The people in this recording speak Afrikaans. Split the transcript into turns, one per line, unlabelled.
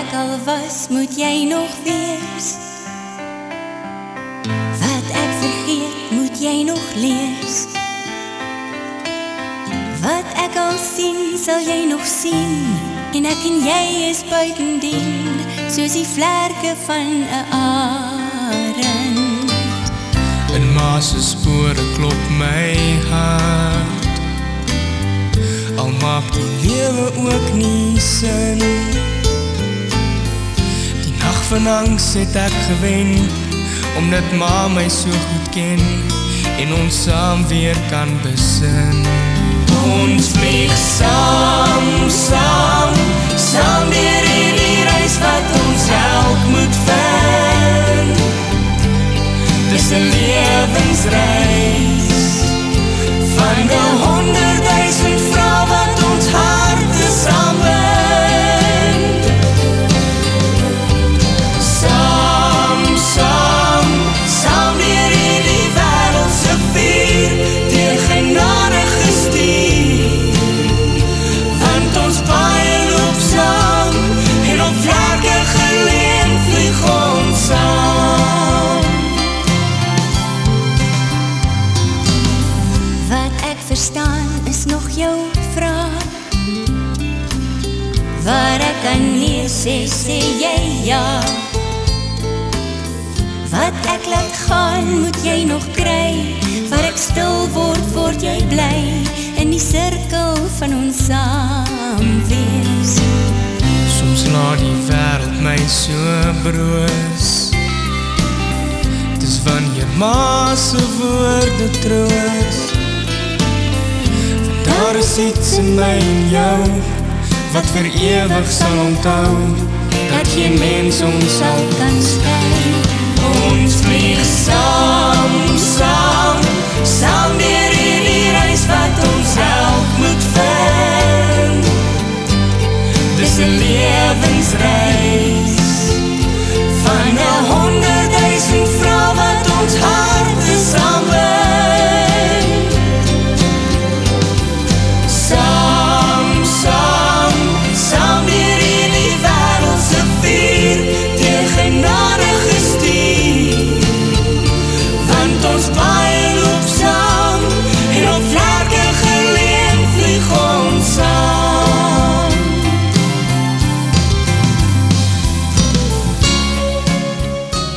ek al was, moet jy nog wees. Wat ek vergeet, moet jy nog lees. Wat ek al sien, sal jy nog sien. En ek en jy is buitendien, soos die vlerke van 'n arend.
In ma se spore klop my hart, al maak die lewe ook nie sin. Die nag van angs het ek gewen, omdat ma my so goed ken, en ons saam weer kan besin. Ons vlieg saam, saam, saam deur hierdie reis wat ons elk moet vind. Dis 'n lewensreis van 100.000 vrae wat ons harte saambind. Saam, saam, saam deur hierdie wêreld se vuur, deur genade gestuur. Want ons paai loop saam, en op vlerke geleen vlieg ons saam.
Wat ek verstaan is nog jou vraag. Waar ek kan nee sê jy ja. Wat ek laat gaan, moet jy nog kry. Waar ek stil word, word jy bly. In die sirkel van ons saam wees.
Soms laat die wêreld my so broos. Dis wanneer ma se woorde troos. Want daar is iets in my en jou, wat vir ewig sal onthou, dat geen mens ons sal kan skei. Ons vlieg saam, saam, saam deur hierdie reis wat ons elk moet vind. Dis 'n lewensreis van 100.000 vrae wat ons harte saambind. Saam, saam, saam deur hierdie wêreld se vuur, deur genade gestuur. Want ons paai